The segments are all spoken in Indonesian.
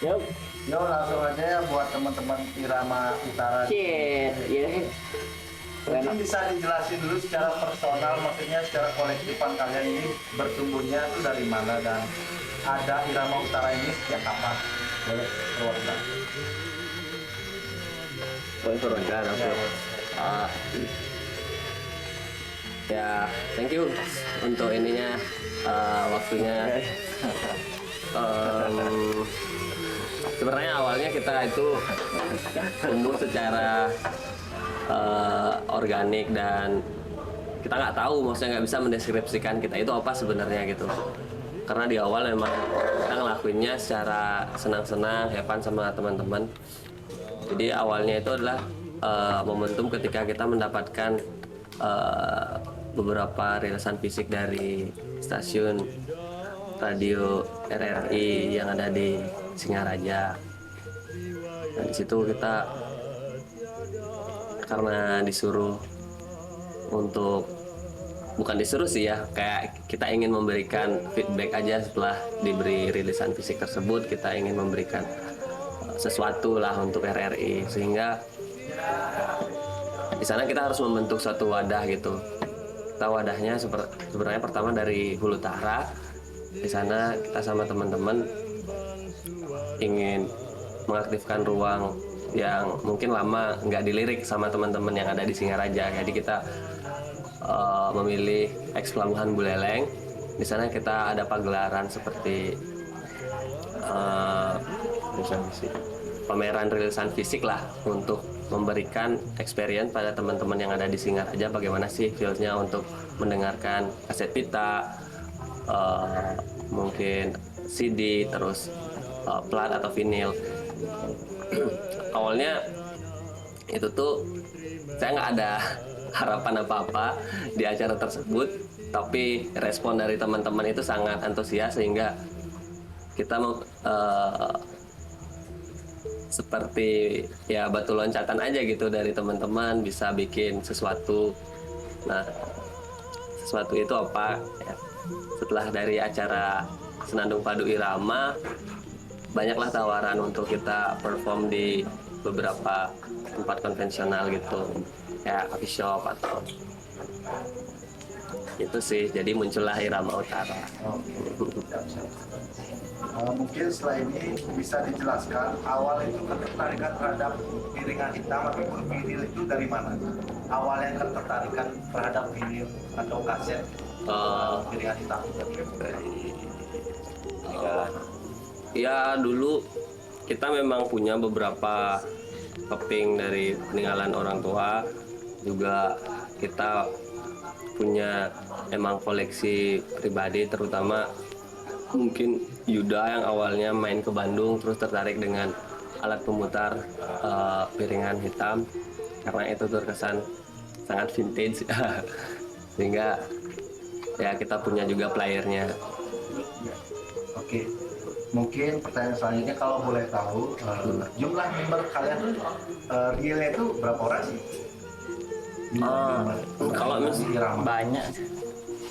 Yuk. Yo langsung aja ya buat teman-teman Irama Utara. Shit, iya. Mungkin bisa dijelasin dulu secara personal, maksudnya secara kolektifan kalian ini bertumbuhnya itu dari mana dan ada Irama Utara ini sejak kapan? Boleh keluarga. Boleh turunkan, oke. Ya, Ah, ya, thank you untuk ininya, waktunya. Em, Sebenarnya awalnya kita itu tumbuh secara organik dan kita nggak tahu, maksudnya nggak bisa mendeskripsikan kita itu apa sebenarnya gitu. Karena di awal memang kita ngelakuinnya secara senang-senang, have fun sama teman-teman. Jadi awalnya itu adalah momentum ketika kita mendapatkan beberapa rilisan fisik dari stasiun radio RRI yang ada di Singaraja. Nah, di situ kita karena disuruh untuk, bukan disuruh sih ya, kayak kita ingin memberikan feedback aja setelah diberi rilisan fisik tersebut. Kita ingin memberikan sesuatu lah untuk RRI, sehingga di sana kita harus membentuk suatu wadah gitu. Kita wadahnya sebenarnya pertama dari Hulu Tahra. Di sana kita sama teman-teman ingin mengaktifkan ruang yang mungkin lama nggak dilirik sama teman-teman yang ada di Singaraja. Jadi kita memilih eks Pelabuhan Buleleng. Di sana kita ada pagelaran seperti pameran rilisan fisik lah, untuk memberikan experience pada teman-teman yang ada di Singaraja bagaimana sih feel-nya untuk mendengarkan kaset pita, mungkin CD, terus plat atau vinil. Awalnya itu tuh saya nggak ada harapan apa-apa di acara tersebut, tapi respon dari teman-teman itu sangat antusias sehingga kita seperti ya batu loncatan aja gitu dari teman-teman bisa bikin sesuatu. Nah, sesuatu itu apa ya, setelah dari acara Senandung Padu Irama, banyaklah tawaran untuk kita perform di beberapa tempat konvensional gitu, kayak coffee shop atau itu sih. Jadi muncullah Irama Utara. Mungkin setelah ini bisa dijelaskan awal itu ketertarikan terhadap piringan hitam atau vinil itu dari mana? Awalnya ketertarikan terhadap vinil atau kaset piringan hitam. Ya dulu kita memang punya beberapa keping dari peninggalan orang tua, juga kita punya emang koleksi pribadi, terutama mungkin Yuda yang awalnya main ke Bandung terus tertarik dengan alat pemutar piringan hitam karena itu terkesan sangat vintage sehingga ya kita punya juga playernya. Oke, mungkin pertanyaan selanjutnya kalau boleh tahu jumlah member kalian tuh realnya itu berapa orang sih? Kalau Irama. banyak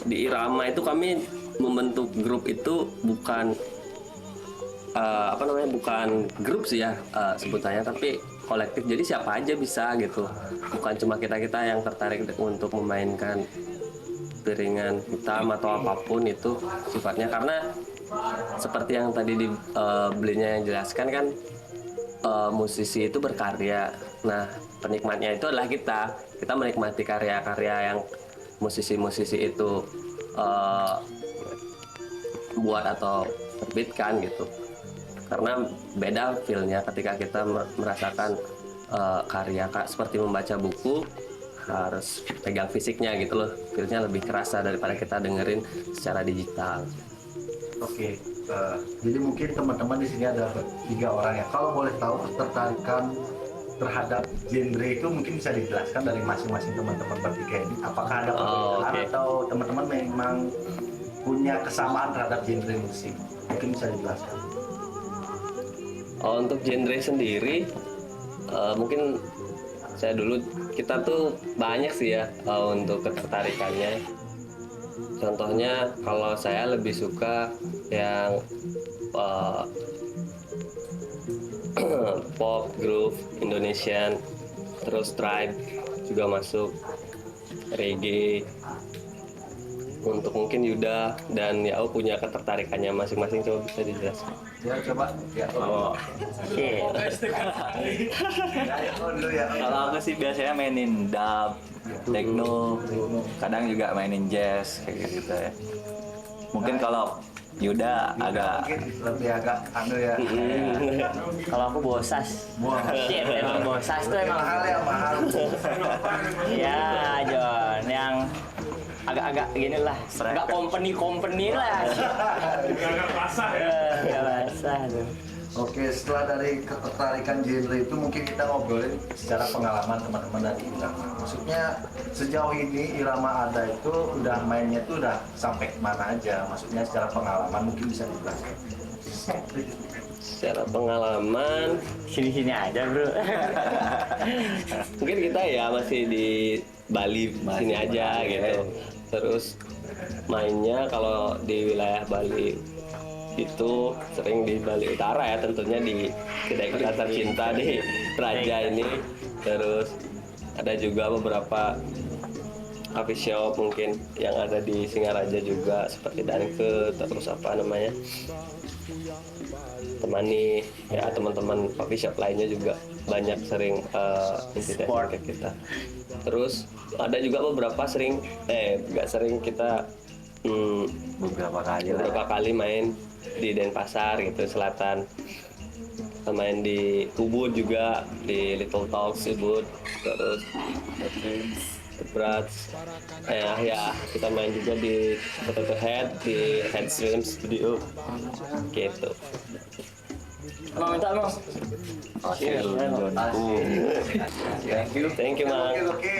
di Irama itu kami membentuk grup itu bukan bukan grup sih ya sebutannya, tapi kolektif. Jadi siapa aja bisa gitu, bukan cuma kita yang tertarik untuk memainkan piringan hitam atau apapun itu sifatnya. Karena seperti yang tadi belinya yang jelaskan kan, musisi itu berkarya. Nah, penikmatnya itu adalah kita menikmati karya-karya yang musisi-musisi itu buat atau terbitkan gitu. Karena beda feel-nya ketika kita merasakan karya seperti membaca buku, harus pegang fisiknya gitu loh. Feel-nya lebih kerasa daripada kita dengerin secara digital. Oke, jadi mungkin teman-teman di sini ada 3 orang ya. Kalau boleh tahu ketertarikan terhadap genre itu mungkin bisa dijelaskan dari masing-masing teman-teman bertiga ini. Apakah ada perbedaan atau teman-teman memang punya kesamaan terhadap genre musik? Mungkin bisa dijelaskan. Untuk genre sendiri, mungkin kita tuh banyak sih ya untuk ketertarikannya. Contohnya kalau saya lebih suka yang pop, groove, Indonesian, terus tribe juga masuk, reggae. Untuk mungkin Yuda dan Yao punya ketertarikannya masing-masing, coba bisa dijelaskan. Ya coba ya. Oh, Shit. Ya, Yao dulu ya. kalau aku sih biasanya mainin dub, techno, kadang juga mainin jazz kayak gitu ya. Mungkin kalau Yuda agak Mungkin lebih agak ya. Kalau aku bosas. Wah. Shit, emang bosas tuh emang. Mahal ya mahal. Ya, John, yang agak-agak gini lah. Agak company lah. Agak basah ya. Agak basah tuh. Oke, setelah dari ketertarikan genre itu mungkin kita ngobrolin secara pengalaman teman-teman dari Irama. Maksudnya sejauh ini Irama Ada itu udah mainnya tuh udah sampai mana aja? Maksudnya secara pengalaman mungkin bisa dijelaskan. Secara pengalaman, Sini-sini aja, Bro. mungkin kita ya masih di Bali sini aja gitu. Terus mainnya kalau di wilayah Bali itu sering di Bali Utara ya, tentunya di kedai kita tercinta di Raja ini. Terus ada juga beberapa coffee shop mungkin yang ada di Singaraja juga, seperti Danke, terus apa namanya, Temani ya, teman-teman coffee shop lainnya juga banyak sering invitasi ke kita. Terus ada juga beberapa sering nggak sering kita beberapa kali main di Denpasar gitu Selatan, main di Ubud juga, di Little Talks Ubud, terus The Brats, ya kita main juga di Potato Head, di Headstream Studio gitu. Mau minta, Bang? Thank you Mang. Oke.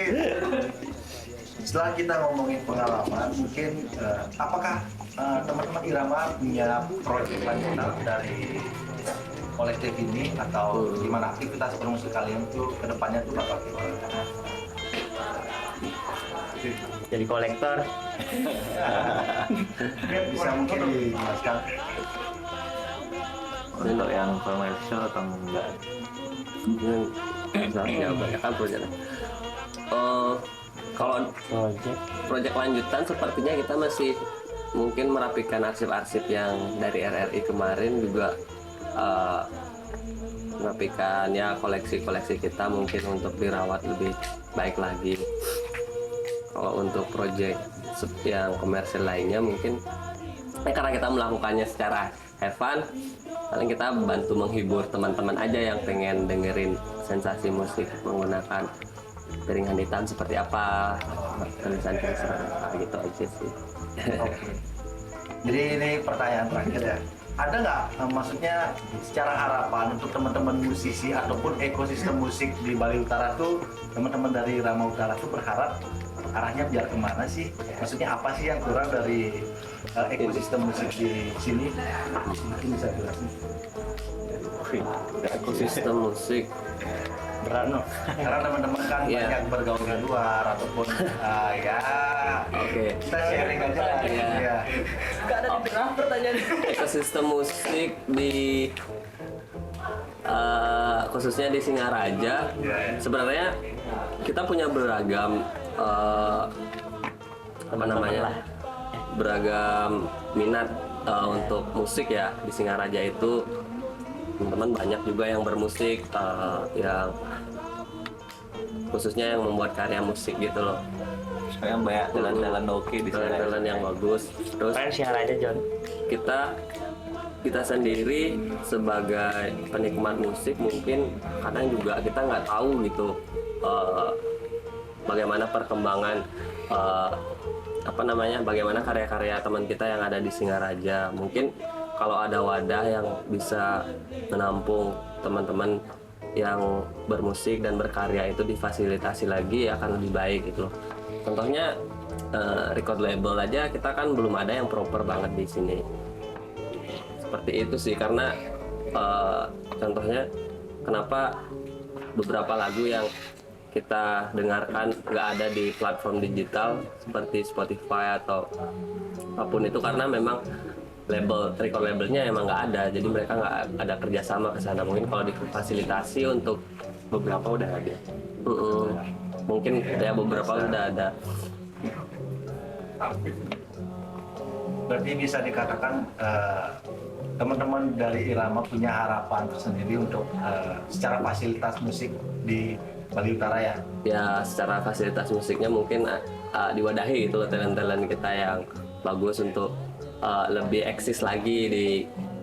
Setelah kita ngomongin pengalaman, mungkin apakah teman-teman Irama punya proyek lanjutan dari kolektif ini atau gimana aktivitas bermusik kalian tuh kedepannya tuh bakal gimana? Jadi kolektor. Bisa mungkin dijelaskan. untuk yang komersial atau enggak? Ya banyak kan proyeknya. Kalau proyek lanjutan sepertinya kita masih mungkin merapikan arsip-arsip yang dari RRI kemarin, juga merapikan ya koleksi-koleksi kita mungkin untuk dirawat lebih baik lagi. Kalau untuk proyek yang komersial lainnya mungkin karena kita melakukannya secara have fun, paling kita bantu menghibur teman-teman aja yang pengen dengerin sensasi musik menggunakan piringan hitam seperti apa, tulisan-tulisan apa gitu aja sih. Oke. Jadi ini pertanyaan terakhir ya. Ada nggak maksudnya secara harapan untuk teman-teman musisi ataupun ekosistem musik di Bali Utara tuh, teman-teman dari Rama Utara tuh berharap arahnya biar kemana sih? Maksudnya apa sih yang kurang dari ekosistem musik di sini? Mungkin bisa jelasin. Ekosistem musik Berat, no? Karena teman-teman kan Iya. banyak bergaul di luar ataupun ya Oke. kita sharing aja lah. Iya. Ya. Ekosistem musik di khususnya di Singaraja, sebenarnya kita punya beragam apa namanya, beragam minat untuk musik ya. Di Singaraja itu teman-teman banyak juga yang bermusik, yang khususnya yang membuat karya musik gitu loh, Sekarang banyak jalan-jalan oke di sana. jalan-jalan yang bagus. Terus Kalian share aja, John. kita sendiri sebagai penikmat musik mungkin kadang juga kita nggak tahu gitu bagaimana perkembangan apa namanya, bagaimana karya-karya teman kita yang ada di Singaraja. Mungkin kalau ada wadah yang bisa menampung teman-teman yang bermusik dan berkarya itu difasilitasi lagi, akan lebih baik gitu loh. Contohnya record label aja kita kan belum ada yang proper banget di sini. Seperti itu sih, karena contohnya kenapa beberapa lagu yang kita dengarkan nggak ada di platform digital seperti Spotify atau apapun itu, karena memang record labelnya emang nggak ada, jadi mereka nggak ada kerjasama ke sana. Mungkin kalau difasilitasi untuk beberapa udah ada. Mungkin ya beberapa udah ada. Berarti bisa dikatakan teman-teman dari Irama punya harapan tersendiri untuk secara fasilitas musik di Bali Utara ya. Ya secara fasilitas musiknya mungkin diwadahi gitu loh talent-talent kita yang bagus untuk lebih eksis lagi di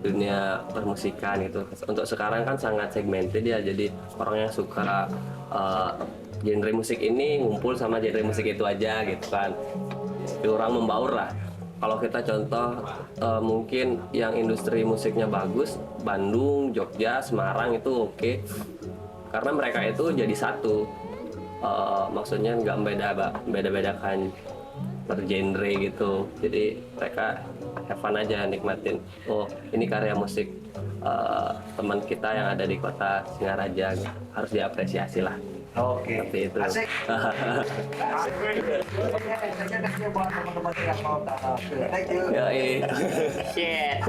dunia permusikan gitu. Untuk sekarang kan sangat segmented ya, jadi orang yang suka genre musik ini ngumpul sama genre musik itu aja gitu kan. Jadi orang membaur lah. Kalau kita contoh mungkin yang industri musiknya bagus, Bandung, Jogja, Semarang itu oke. Karena mereka itu jadi satu. Maksudnya nggak beda-bedakan per genre gitu. Jadi mereka have fun aja nikmatin. Oh ini karya musik teman kita yang ada di kota Singaraja, harus diapresiasi lah. Oke. Seperti itu. Asik. Asik. Oke, buat teman-teman yang mau Thank you. Yoi. Shit.